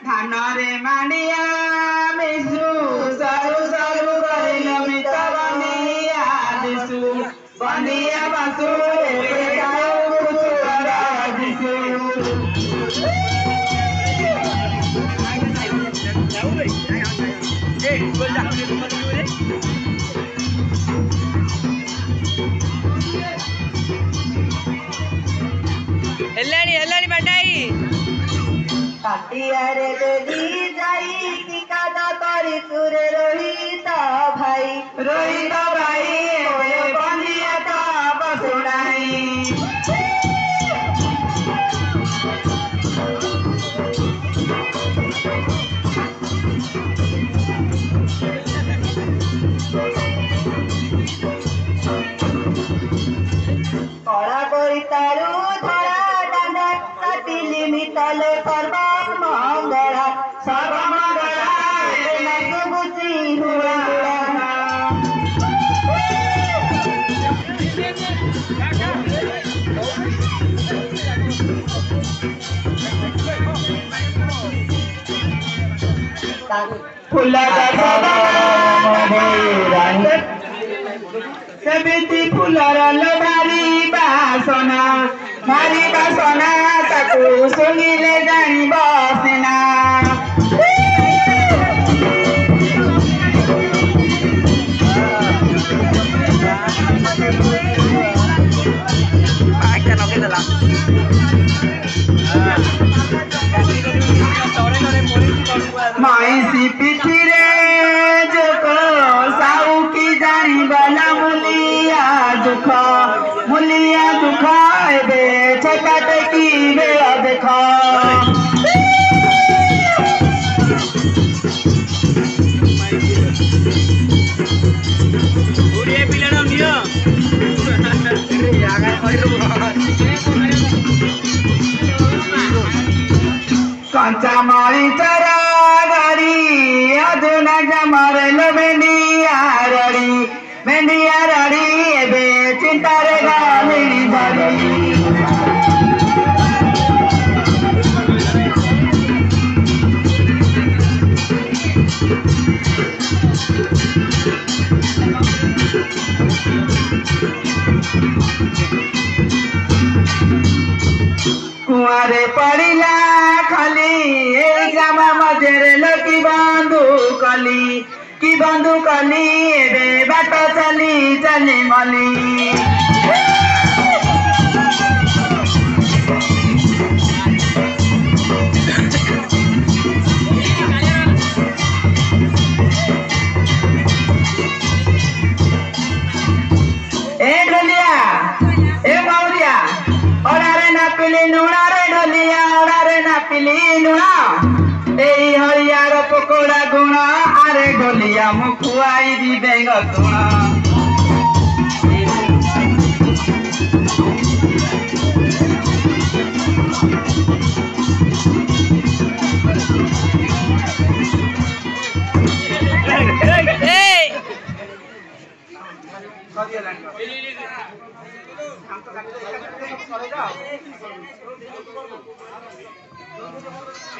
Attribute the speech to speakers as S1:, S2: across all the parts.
S1: धान रे मांडिया मिसु सारू सारू करिल मित बनिया दिसु बनिया बासु रे गायो कुचुरा दिसु
S2: हेलानी बटाई
S1: काटिया रे देवी जाई की कादा तरी तुरे रोहित भाई ओए बनिया ता बसुनाई कला करी तारू धरा डांडा काटिली मितले सर्व मंगला नाचु गुची हुआ फुला सेमिति फुलर भारी बासना ताकू सुंगिले जानी बसेना माइसी पिठी रे जो साऊ की जानी बला मुलिया दुख एबे छकाट की बेला देख कंचा मरी चरा गाड़ी अधुना जमर लो मेंडिया रड़ी एबे चिंता रे गाली धरी कुआरे पड़िला खाली एग्जाम मजेरे लकी बंधु कली एबे बाट चली मली ए ढोलिया ए मौलिया ओडारे ना पिली नुणा रे ढोलिया ओडारे ना पिली नुणा ए हरियार पकोड़ा गुणा आरे ढोलिया मुखुआई दी बेंग गुणा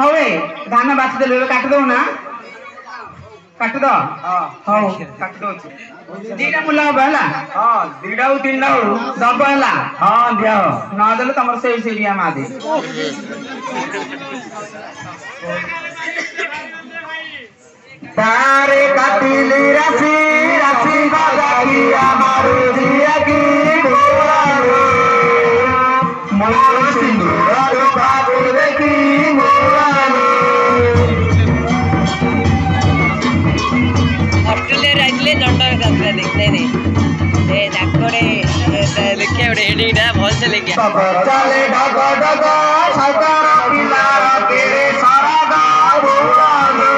S1: हवे धान बाछ देले काट दो ना काट दो हां काट दो दीटा मुला बला हां दीटा उ तीन सब हला हां दिया ना देले तमर से सेरिया मा दे तारे काटिली राशि बाजारिया मारू दिया की बोलावे मोर सिंदूर बाबू देखी
S2: ऑस्ट्रेलिया राइजले लंडन का लिखते नहीं ए डाकोरे लिखे उड़े एडीडा बहुत से लिखे
S1: सब चले ढग ढग सरकार पिला के सारा गाँव बोलावे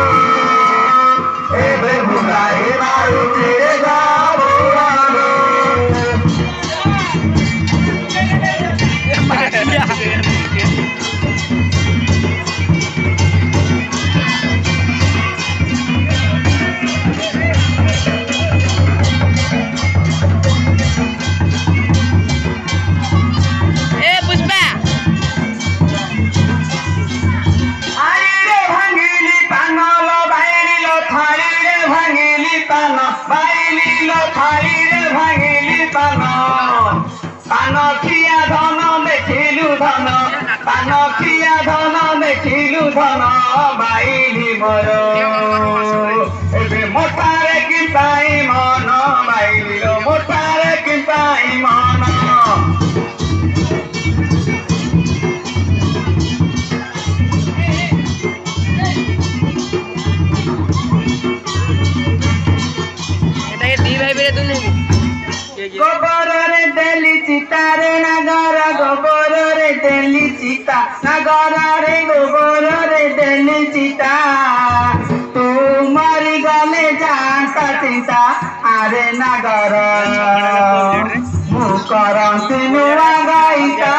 S1: ए बे बुलाए मारू तेरे गाँव बोलावे धन पानखिया धन देखिलु धन पानखिया धन देखिलु धन बाइली मोर एबे मोटारे कि पाई मन बाइली रो मोटारे कि पाई मन गोबर रे देली चिता रे नगर गोबर रे देली चिता नगर रे गोबर रे देली चिता तू मरी गले जाता चिंता आरे नगर मुकरंती नुआ गाइता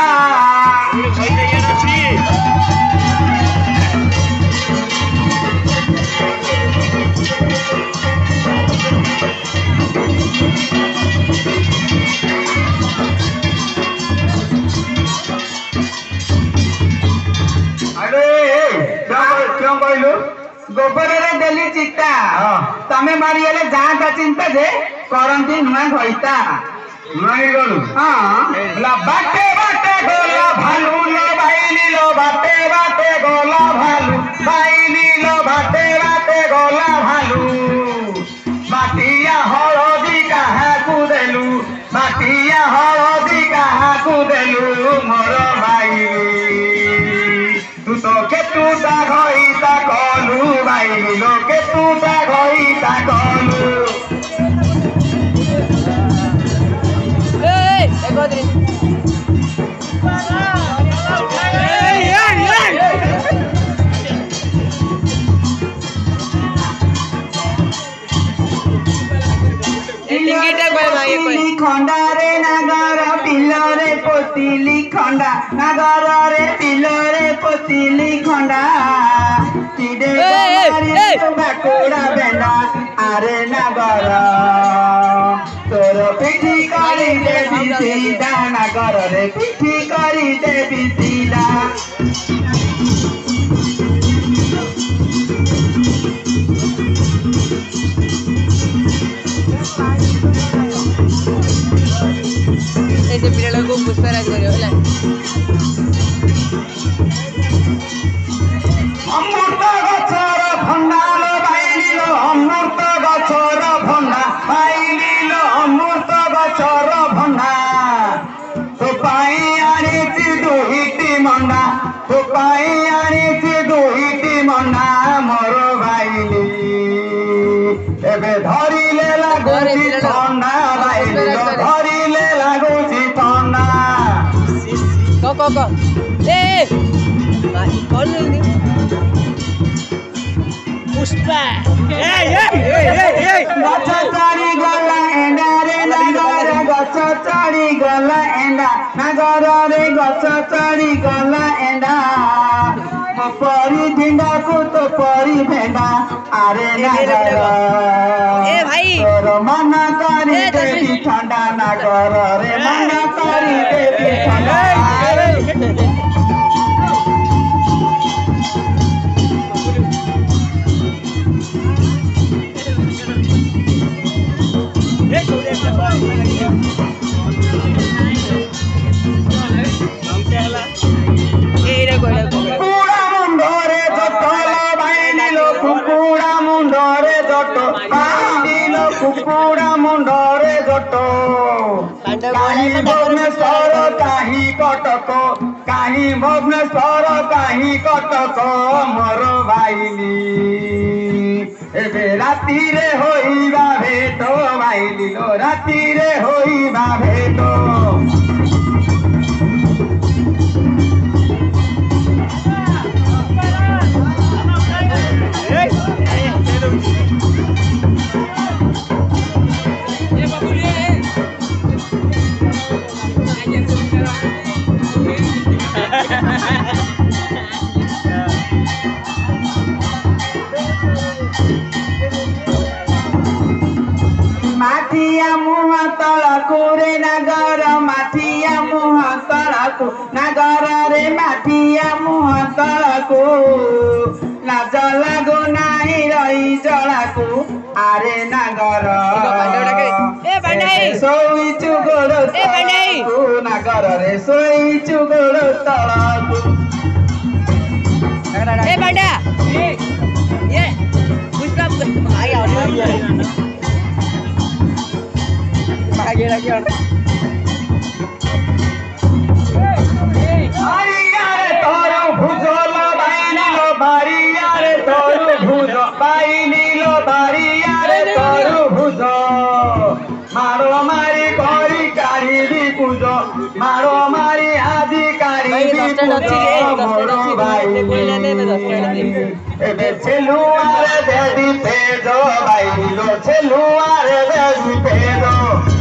S1: गोबर रे देली चिता तमे मारिएले जाता चिंता जे करंती नुआ गइता नुआई गलु हां ला बाटे बाटे गोला भालू लो बाइली लो बाटे बाटे गोला भालू बाइली लो बाटे बाटे गोला भालू बाटिया हळदी काहा कुदेलु बाटिया हळदी काहा कुदेलु मोर बाइली तू तो के तू ता गइता कलु बाइली लो के तू ता गइता कलु खंडा रे नगर पिलरे पोतिली खंडा नगर रे पिलरे पोतिली खंडा चिडे बाकुड़ा बेंडा आरे नगर तोर पिठी करी देवी सीधा नगर रे पिठी करी देवी सीधा
S2: ऐसे पिला को पुष्पराज करियो होला
S1: अमृत गछर भंडा लो बाइली लो अमृत गछर भंडा बाइली लो अमृत गछर भंडा तो पाई आनी ची दुहिटी मंडा तो पाई आनी ची दुहिटी मंडा मोर बाइली एबे धरिले लागुची ठंडा बाइली लो धरिले लागुची ठंडा
S2: को ए भाई कौन नहीं पुष्पा
S1: गछ चढ़ी गला एंडा रे नगर गछ चढ़ी गला एंडा नगर रे गछ चढ़ी गला एंडा परी ढिंडा को तो परी भेंडा आरे नगर
S2: ए भाई
S1: तोर मन करी देवी ठंडा नगर रे मन करी देवी ठंडा कुकुड़ा मुंडरे जटल बाइली लो कुकुड़ा मुंडरे जट बाइली लो कुकुड़ा मुंडरे जट काही भुवनेश्वर काही कटक काही भुवनेश्वर काही कटक मोर बाइली एबे राति रे होइबा भेट बाइली लो राति रे होइबा भेट माथिया मुह तलकु रे नगर माथिया मुह तलकु नगर रे माथिया मुह तलकु लाज लागु नाही रही जलाकु आरे नगर ଶୋଇଛୁ ଗୋଡ଼ ତଳକୁ ନାଗରରେ ଶୋଇଛୁ ଗୋଡ଼ ତଳକୁ
S2: बड़ा ये पुष्पा आगे लगे
S1: तोर भुजल बाइलो बारियारे तोर भुज बाइलो बारियारे तोर भुज मारो मारी करी काढ़ी पूज मारो मारी आदि काढ़ी पूज मोरो भाई एबे छेलुआरे देदी पेजो बाइलो छेलुआरे देदी पेजो